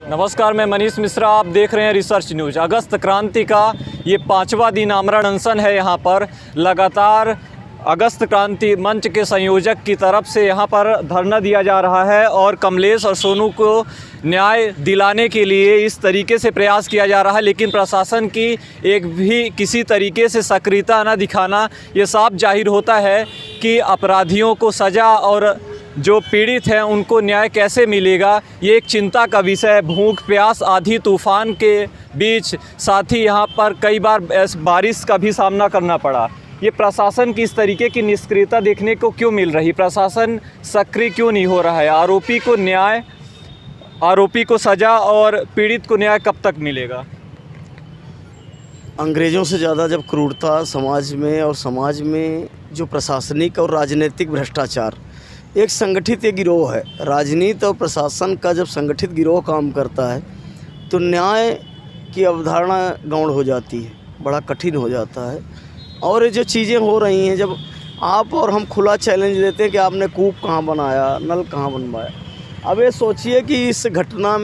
नमस्कार, मैं मनीष मिश्रा। आप देख रहे हैं रिसर्च न्यूज़। अगस्त क्रांति का ये 5वां दिन आमरण अनशन है। यहाँ पर लगातार अगस्त क्रांति मंच के संयोजक की तरफ से यहाँ पर धरना दिया जा रहा है और कमलेश और सोनू को न्याय दिलाने के लिए इस तरीके से प्रयास किया जा रहा है, लेकिन प्रशासन की एक भी किसी तरीके से सक्रियता न दिखाना ये साफ जाहिर होता है कि अपराधियों को सज़ा और जो पीड़ित हैं उनको न्याय कैसे मिलेगा, ये एक चिंता का विषय है। भूख प्यास आंधी तूफान के बीच साथ ही यहाँ पर कई बार बारिश का भी सामना करना पड़ा। ये प्रशासन की इस तरीके की निष्क्रियता देखने को क्यों मिल रही? प्रशासन सक्रिय क्यों नहीं हो रहा है? आरोपी को सज़ा और पीड़ित को न्याय कब तक मिलेगा? अंग्रेज़ों से ज़्यादा जब क्रूरता समाज में और समाज में जो प्रशासनिक और राजनीतिक भ्रष्टाचार एक संगठित ये गिरोह है। राजनीति और प्रशासन का जब संगठित गिरोह काम करता है तो न्याय की अवधारणा गौण हो जाती है, बड़ा कठिन हो जाता है। और ये जो चीज़ें हो रही हैं, जब आप और हम खुला चैलेंज देते हैं कि आपने कूप कहाँ बनाया, नल कहाँ बनवाया। अब ये सोचिए कि इस घटना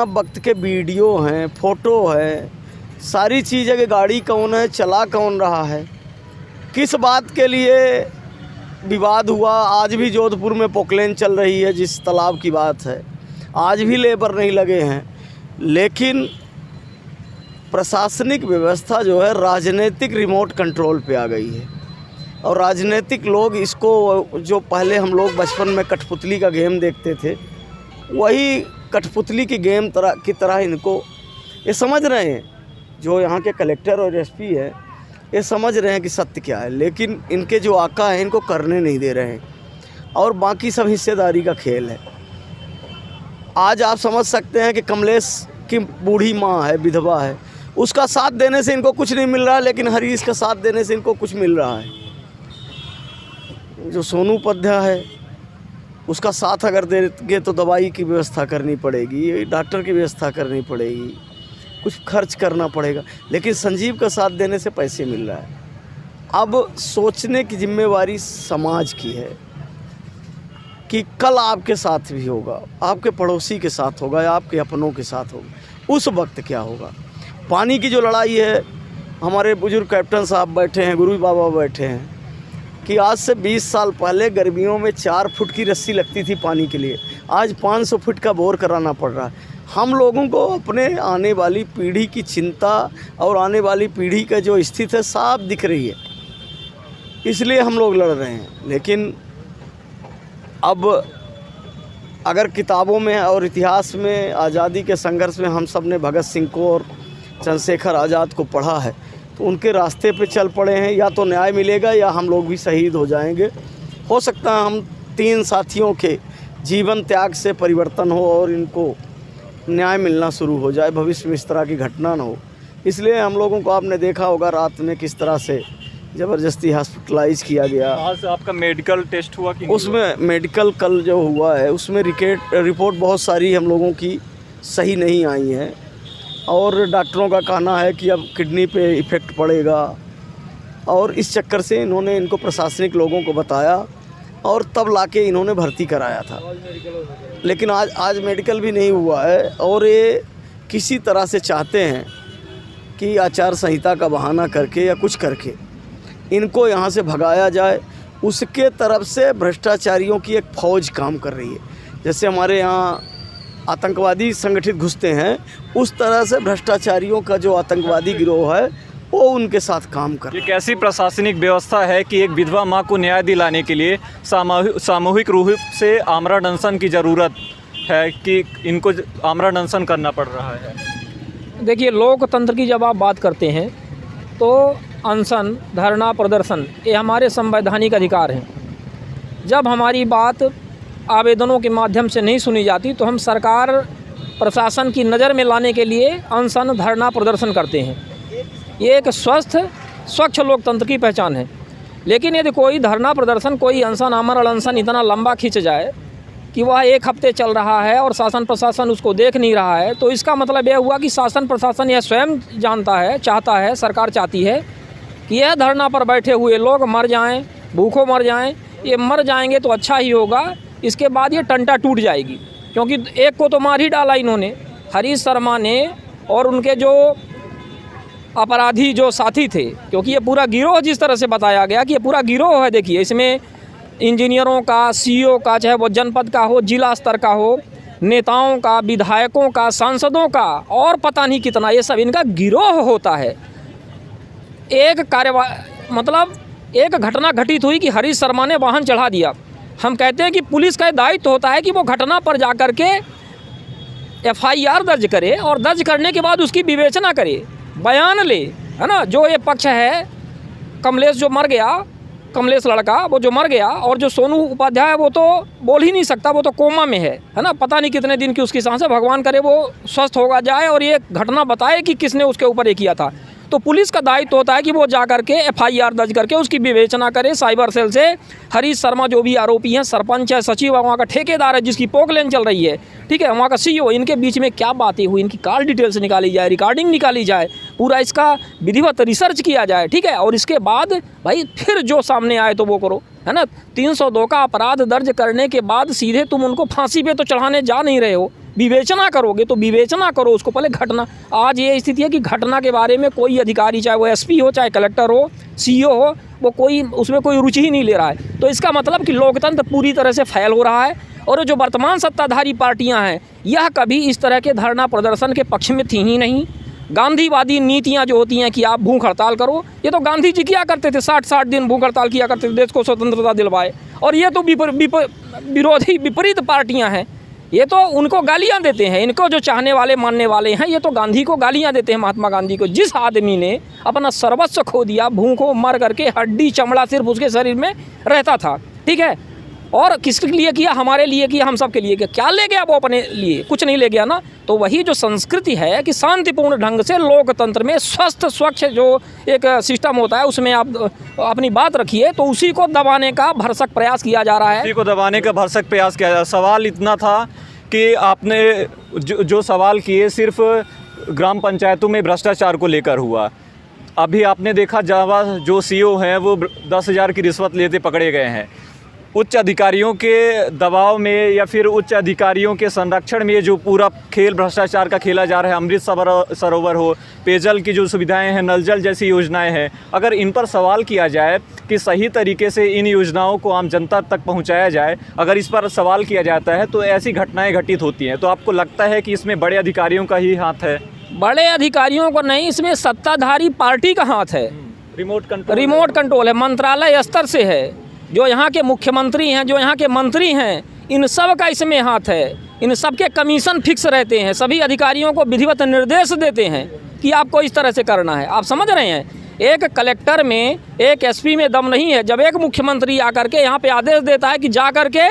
वक्त के वीडियो हैं, फ़ोटो है, सारी चीज़ है कि गाड़ी कौन है, चला कौन रहा है, किस बात के लिए विवाद हुआ। आज भी जोधपुर में पोकलेन चल रही है, जिस तालाब की बात है, आज भी लेबर नहीं लगे हैं। लेकिन प्रशासनिक व्यवस्था जो है राजनीतिक रिमोट कंट्रोल पे आ गई है और राजनीतिक लोग इसको, जो पहले हम लोग बचपन में कठपुतली का गेम देखते थे, वही कठपुतली की गेम की तरह इनको ये समझ रहे हैं। जो यहाँ के कलेक्टर और एसपी है ये समझ रहे हैं कि सत्य क्या है, लेकिन इनके जो आका हैं इनको करने नहीं दे रहे हैं और बाकी सब हिस्सेदारी का खेल है। आज आप समझ सकते हैं कि कमलेश की बूढ़ी माँ है, विधवा है, उसका साथ देने से इनको कुछ नहीं मिल रहा है, लेकिन हरीश का साथ देने से इनको कुछ मिल रहा है। जो सोनू उपाध्याय है उसका साथ अगर देंगे तो दवाई की व्यवस्था करनी पड़ेगी, डॉक्टर की व्यवस्था करनी पड़ेगी, कुछ खर्च करना पड़ेगा, लेकिन संजीव का साथ देने से पैसे मिल रहा है। अब सोचने की जिम्मेवारी समाज की है कि कल आपके साथ भी होगा, आपके पड़ोसी के साथ होगा या आपके अपनों के साथ होगा, उस वक्त क्या होगा। पानी की जो लड़ाई है, हमारे बुजुर्ग कैप्टन साहब बैठे हैं, गुरु बाबा बैठे हैं, कि आज से 20 साल पहले गर्मियों में 4 फुट की रस्सी लगती थी पानी के लिए, आज 500 फुट का बोर कराना पड़ रहा है। हम लोगों को अपने आने वाली पीढ़ी की चिंता और आने वाली पीढ़ी का जो स्थिति है साफ दिख रही है, इसलिए हम लोग लड़ रहे हैं। लेकिन अब अगर किताबों में और इतिहास में आज़ादी के संघर्ष में हम सब ने भगत सिंह को और चंद्रशेखर आज़ाद को पढ़ा है, तो उनके रास्ते पे चल पड़े हैं। या तो न्याय मिलेगा या हम लोग भी शहीद हो जाएंगे। हो सकता है हम 3 साथियों के जीवन त्याग से परिवर्तन हो और इनको न्याय मिलना शुरू हो जाए, भविष्य में इस तरह की घटना न हो। इसलिए हम लोगों को, आपने देखा होगा रात में किस तरह से ज़बरदस्ती हॉस्पिटलाइज किया गया। आज आपका मेडिकल टेस्ट हुआ कि उसमें मेडिकल कल जो हुआ है उसमें रिपोर्ट बहुत सारी हम लोगों की सही नहीं आई है और डॉक्टरों का कहना है कि अब किडनी पे इफ़ेक्ट पड़ेगा, और इस चक्कर से इनको प्रशासनिक लोगों को बताया और तब लाके इन्होंने भर्ती कराया था। लेकिन आज मेडिकल भी नहीं हुआ है और ये किसी तरह से चाहते हैं कि आचार संहिता का बहाना करके या कुछ करके इनको यहाँ से भगाया जाए। उसके तरफ से भ्रष्टाचारियों की एक फ़ौज काम कर रही है। जैसे हमारे यहाँ आतंकवादी संगठित घुसते हैं, उस तरह से भ्रष्टाचारियों का जो आतंकवादी गिरोह है वो उनके साथ काम कर रहा है। एक ऐसी प्रशासनिक व्यवस्था है कि एक विधवा माँ को न्याय दिलाने के लिए सामूहिक रूप से आमरण अनशन की ज़रूरत है कि इनको आमरण अनशन करना पड़ रहा है। देखिए, लोकतंत्र की जब आप बात करते हैं तो अनशन, धरना, प्रदर्शन ये हमारे संवैधानिक अधिकार हैं। जब हमारी बात आवेदनों के माध्यम से नहीं सुनी जाती तो हम सरकार प्रशासन की नज़र में लाने के लिए अनशन, धरना, प्रदर्शन करते हैं। ये एक स्वच्छ लोकतंत्र की पहचान है। लेकिन यदि कोई धरना प्रदर्शन, कोई अनशन, आमरण अनशन इतना लंबा खींच जाए कि वह 1 हफ्ते चल रहा है और शासन प्रशासन उसको देख नहीं रहा है, तो इसका मतलब यह हुआ कि शासन प्रशासन यह स्वयं जानता है, चाहता है, सरकार चाहती है कि यह धरना पर बैठे हुए लोग मर जाएं, भूखों मर जाएं। ये मर जाएंगे तो अच्छा ही होगा, इसके बाद ये टंटा टूट जाएगी। क्योंकि एक को तो मार ही डाला इन्होंने, हरीश शर्मा ने, और उनके जो अपराधी जो साथी थे, क्योंकि ये पूरा गिरोह जिस तरह से बताया गया कि ये पूरा गिरोह है। देखिए इसमें इंजीनियरों का, सीईओ का, चाहे वो जनपद का हो, जिला स्तर का हो, नेताओं का, विधायकों का, सांसदों का, और पता नहीं कितना, ये सब इनका गिरोह होता है। एक मतलब एक घटना घटित हुई कि हरीश शर्मा ने वाहन चढ़ा दिया। हम कहते हैं कि पुलिस का दायित्व होता है कि वो घटना पर जा कर के FIR दर्ज करे, और दर्ज करने के बाद उसकी विवेचना करे, बयान ले, है ना। जो ये पक्ष है, कमलेश जो मर गया, कमलेश लड़का वो जो मर गया, और जो सोनू उपाध्याय वो तो बोल ही नहीं सकता, वो तो कोमा में है ना। पता नहीं कितने दिन की उसकी सांस है, भगवान करे वो स्वस्थ होगा जाए और ये घटना बताए कि किसने उसके ऊपर ये किया था। तो पुलिस का दायित्व होता है कि वो जा करके FIR दर्ज करके उसकी विवेचना करे साइबर सेल से। हरीश शर्मा जो भी आरोपी हैं, सरपंच है, सचिव है, वहाँ का ठेकेदार है जिसकी पोकलेन चल रही है, ठीक है, वहाँ का CEO, इनके बीच में क्या बातें हुई, इनकी कॉल डिटेल्स निकाली जाए, रिकॉर्डिंग निकाली जाए, पूरा इसका विधिवत रिसर्च किया जाए, ठीक है। और इसके बाद भाई फिर जो सामने आए तो वो करो, है ना। 302 का अपराध दर्ज करने के बाद सीधे तुम उनको फांसी पे तो चढ़ाने जा नहीं रहे हो, विवेचना करोगे तो विवेचना करो उसको पहले। घटना आज ये स्थिति है कि घटना के बारे में कोई अधिकारी, चाहे वो SP हो, चाहे कलेक्टर हो, CEO हो, वो कोई उसमें कोई रुचि ही नहीं ले रहा है। तो इसका मतलब कि लोकतंत्र पूरी तरह से फैल हो रहा है। और जो वर्तमान सत्ताधारी पार्टियां हैं, यह कभी इस तरह के धरना प्रदर्शन के पक्ष में थी ही नहीं। गांधीवादी नीतियां जो होती हैं कि आप भूख हड़ताल करो, ये तो गांधी जी किया करते थे, 60-60 दिन भूख हड़ताल किया करते थे, देश को स्वतंत्रता दिलवाए। और ये तो विरोधी विपरीत पार्टियां हैं, ये तो उनको गालियां देते हैं। इनको जो चाहने वाले, मानने वाले हैं, ये तो गांधी को गालियां देते हैं, महात्मा गांधी को। जिस आदमी ने अपना सर्वस्व खो दिया, भूखों मर करके, हड्डी चमड़ा सिर्फ उसके शरीर में रहता था, ठीक है, और किसके लिए किया, हमारे लिए किया, हम सब के लिए किया। क्या ले गया वो अपने लिए? कुछ नहीं ले गया ना। तो वही जो संस्कृति है कि शांतिपूर्ण ढंग से लोकतंत्र में स्वस्थ स्वच्छ जो एक सिस्टम होता है, उसमें आप अपनी बात रखिए, तो उसी को दबाने का भरसक प्रयास किया जा रहा है। उसी को दबाने का भरसक प्रयास किया जा रहा है। सवाल इतना था कि आपने जो सवाल किए सिर्फ ग्राम पंचायतों में भ्रष्टाचार को लेकर हुआ। अभी आपने देखा जहाँ जो CEO हैं वो 10,000 की रिश्वत लेते पकड़े गए हैं। उच्च अधिकारियों के दबाव में या फिर उच्च अधिकारियों के संरक्षण में जो पूरा खेल भ्रष्टाचार का खेला जा रहा है, अमृत सरोवर हो, पेयजल की जो सुविधाएं हैं, नल जल जैसी योजनाएं हैं, अगर इन पर सवाल किया जाए कि सही तरीके से इन योजनाओं को आम जनता तक पहुंचाया जाए, अगर इस पर सवाल किया जाता है तो ऐसी घटनाएं घटित होती हैं। तो आपको लगता है कि इसमें बड़े अधिकारियों का ही हाथ है? बड़े अधिकारियों को नहीं, इसमें सत्ताधारी पार्टी का हाथ है। रिमोट कंट्रोल है, मंत्रालय स्तर से है। जो यहाँ के मुख्यमंत्री हैं, जो यहाँ के मंत्री हैं, इन सब का इसमें हाथ है। इन सब के कमीशन फिक्स रहते हैं, सभी अधिकारियों को विधिवत निर्देश देते हैं कि आपको इस तरह से करना है। आप समझ रहे हैं, एक कलेक्टर में, एक SP में दम नहीं है। जब एक मुख्यमंत्री आकर के यहाँ पे आदेश देता है कि जा कर के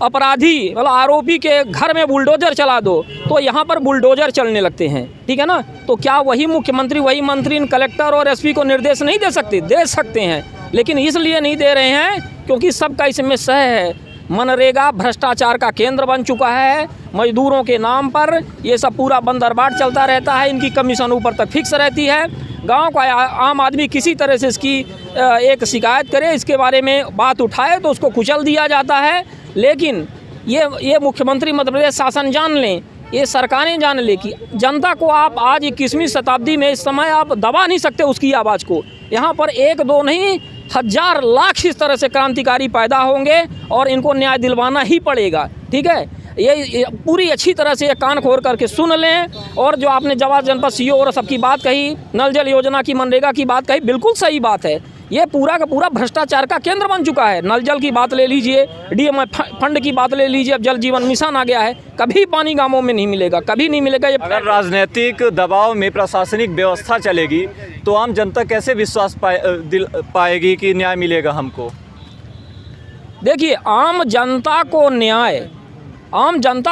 अपराधी मतलब आरोपी के घर में बुलडोजर चला दो, तो यहाँ पर बुलडोजर चलने लगते हैं, ठीक है ना। तो क्या वही मुख्यमंत्री, वही मंत्री इन कलेक्टर और SP को निर्देश नहीं दे सकते? दे सकते हैं, लेकिन इसलिए नहीं दे रहे हैं क्योंकि सबका इसमें सह है। मनरेगा भ्रष्टाचार का केंद्र बन चुका है। मजदूरों के नाम पर ये सब पूरा बंदरबाट चलता रहता है, इनकी कमीशन ऊपर तक फिक्स रहती है। गांव का आम आदमी किसी तरह से इसकी एक शिकायत करे, इसके बारे में बात उठाए तो उसको कुचल दिया जाता है। लेकिन ये मुख्यमंत्री मध्य प्रदेश शासन जान लें, ये सरकारें जान लें कि जनता को आप आज 21वीं शताब्दी में इस समय आप दबा नहीं सकते उसकी आवाज़ को। यहाँ पर एक दो नहीं, हजार लाख इस तरह से क्रांतिकारी पैदा होंगे और इनको न्याय दिलवाना ही पड़ेगा, ठीक है। ये पूरी अच्छी तरह से ये कान खोल करके सुन लें। और जो आपने जवाहर जनपद CEO और सबकी बात कही, नल जल योजना की, मनरेगा की बात कही, बिल्कुल सही बात है। ये पूरा का पूरा भ्रष्टाचार का केंद्र बन चुका है। नल जल की बात ले लीजिए, DMI फंड की बात ले लीजिए, अब जल जीवन मिशन आ गया है। कभी पानी गाँवों में नहीं मिलेगा, कभी नहीं मिलेगा। ये अगर राजनीतिक दबाव में प्रशासनिक व्यवस्था चलेगी तो आम जनता कैसे विश्वास पाएगी कि न्याय मिलेगा हमको? देखिए, आम जनता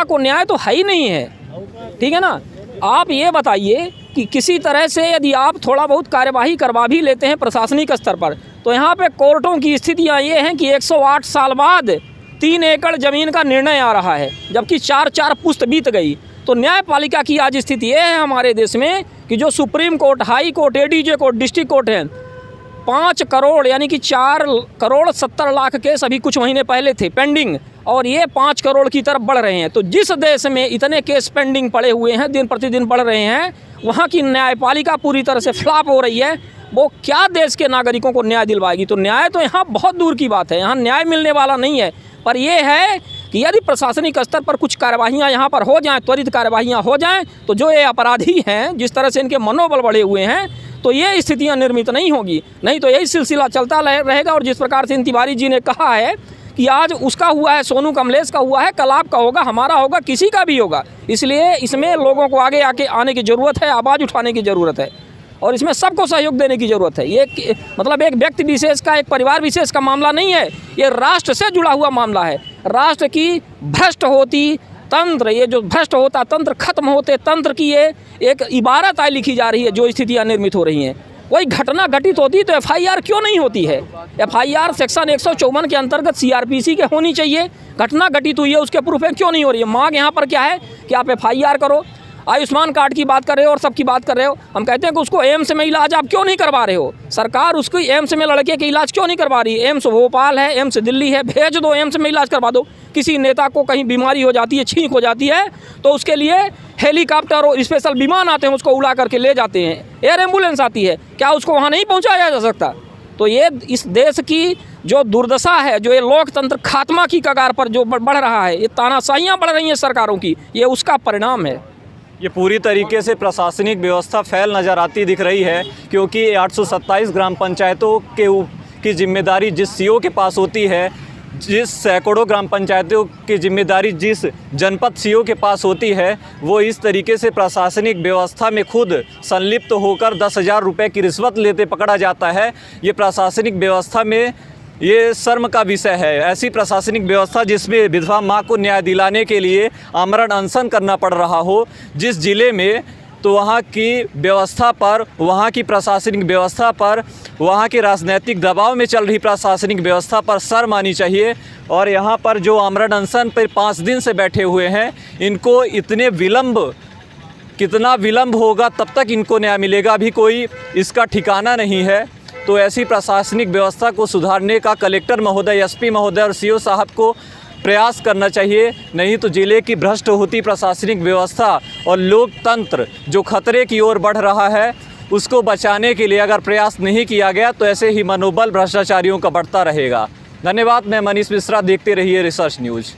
को न्याय तो है ही नहीं है, ठीक है ना। आप ये बताइए कि किसी तरह से यदि आप थोड़ा बहुत कार्यवाही करवा भी लेते हैं प्रशासनिक स्तर पर, तो यहाँ पे कोर्टों की स्थितियाँ ये हैं कि 108 साल बाद 3 एकड़ ज़मीन का निर्णय आ रहा है, जबकि 4 पुश्त बीत गई। तो न्यायपालिका की आज स्थिति ये है हमारे देश में कि जो supreme court, high court, ADJ court, district court हैं, 5 करोड़ यानी कि 4 करोड़ 70 लाख केस अभी कुछ महीने पहले थे पेंडिंग, और ये 5 करोड़ की तरफ बढ़ रहे हैं। तो जिस देश में इतने केस पेंडिंग पड़े हुए हैं, दिन प्रतिदिन बढ़ रहे हैं, वहाँ की न्यायपालिका पूरी तरह से फ्लॉप हो रही है। वो क्या देश के नागरिकों को न्याय दिलवाएगी? तो न्याय तो यहाँ बहुत दूर की बात है, यहाँ न्याय मिलने वाला नहीं है। पर ये है कि यदि प्रशासनिक स्तर पर कुछ कार्रवाइयाँ यहाँ पर हो जाएं, त्वरित कार्रवाइयाँ हो जाएं, तो जो ये अपराधी हैं, जिस तरह से इनके मनोबल बढ़े हुए हैं, तो ये स्थितियाँ निर्मित नहीं होगी। नहीं तो यही सिलसिला चलता रहेगा। और जिस प्रकार से इन तिवारी जी ने कहा है कि आज उसका हुआ है, सोनू कमलेश का हुआ है, कल आपका होगा, हमारा होगा, किसी का भी होगा। इसलिए इसमें लोगों को आगे आने की ज़रूरत है, आवाज़ उठाने की ज़रूरत है और इसमें सबको सहयोग देने की ज़रूरत है। ये मतलब एक व्यक्ति विशेष का, एक परिवार विशेष का मामला नहीं है, ये राष्ट्र से जुड़ा हुआ मामला है। राष्ट्र की भ्रष्ट होती तंत्र, ये जो भ्रष्ट होता तंत्र, खत्म होते तंत्र की ये एक इबारत आई लिखी जा रही है। जो स्थितियाँ निर्मित हो रही हैं, कोई घटना घटित होती तो FIR क्यों नहीं होती है? FIR सेक्शन 154 के अंतर्गत CRPC के होनी चाहिए। घटना घटित हुई है, उसके प्रूफ क्यों नहीं हो रही है? मांग यहाँ पर क्या है कि आप FIR करो। आयुष्मान कार्ड की बात कर रहे हो और सबकी बात कर रहे हो, हम कहते हैं कि उसको एम्स में इलाज आप क्यों नहीं करवा रहे हो? सरकार उसको एम्स में लड़के के इलाज क्यों नहीं करवा रही? एम्स भोपाल है, एम्स दिल्ली है, भेज दो, एम्स में इलाज करवा दो। किसी नेता को कहीं बीमारी हो जाती है, छींक हो जाती है, तो उसके लिए हेलीकॉप्टर और स्पेशल विमान आते हैं, उसको उड़ा करके ले जाते हैं, एयर एम्बुलेंस आती है, क्या उसको वहाँ नहीं पहुँचाया जा सकता? तो ये इस देश की जो दुर्दशा है, जो ये लोकतंत्र खात्मा की कगार पर जो बढ़ रहा है, ये तानाशाहियाँ बढ़ रही हैं सरकारों की, ये उसका परिणाम है। ये पूरी तरीके से प्रशासनिक व्यवस्था फैल नज़र आती दिख रही है, क्योंकि 827 ग्राम पंचायतों की जिम्मेदारी जिस CO के पास होती है, जिस सैकड़ों ग्राम पंचायतों की जिम्मेदारी जिस जनपद CO के पास होती है, वो इस तरीके से प्रशासनिक व्यवस्था में खुद संलिप्त होकर 10,000 रुपये की रिश्वत लेते पकड़ा जाता है। ये प्रशासनिक व्यवस्था में ये शर्म का विषय है। ऐसी प्रशासनिक व्यवस्था जिसमें विधवा माँ को न्याय दिलाने के लिए आमरण अनशन करना पड़ रहा हो जिस ज़िले में, तो वहाँ की व्यवस्था पर, वहाँ की प्रशासनिक व्यवस्था पर, वहाँ के राजनीतिक दबाव में चल रही प्रशासनिक व्यवस्था पर शर्म आनी चाहिए। और यहाँ पर जो आमरण अनशन पर 5 दिन से बैठे हुए हैं, इनको इतने कितना विलम्ब होगा तब तक इनको न्याय मिलेगा, अभी कोई इसका ठिकाना नहीं है। तो ऐसी प्रशासनिक व्यवस्था को सुधारने का कलेक्टर महोदय, SP महोदय और CO साहब को प्रयास करना चाहिए। नहीं तो ज़िले की भ्रष्ट होती प्रशासनिक व्यवस्था और लोकतंत्र जो खतरे की ओर बढ़ रहा है, उसको बचाने के लिए अगर प्रयास नहीं किया गया तो ऐसे ही मनोबल भ्रष्टाचारियों का बढ़ता रहेगा। धन्यवाद। मैं मनीष मिश्रा, देखते रहिए रिसर्च न्यूज़।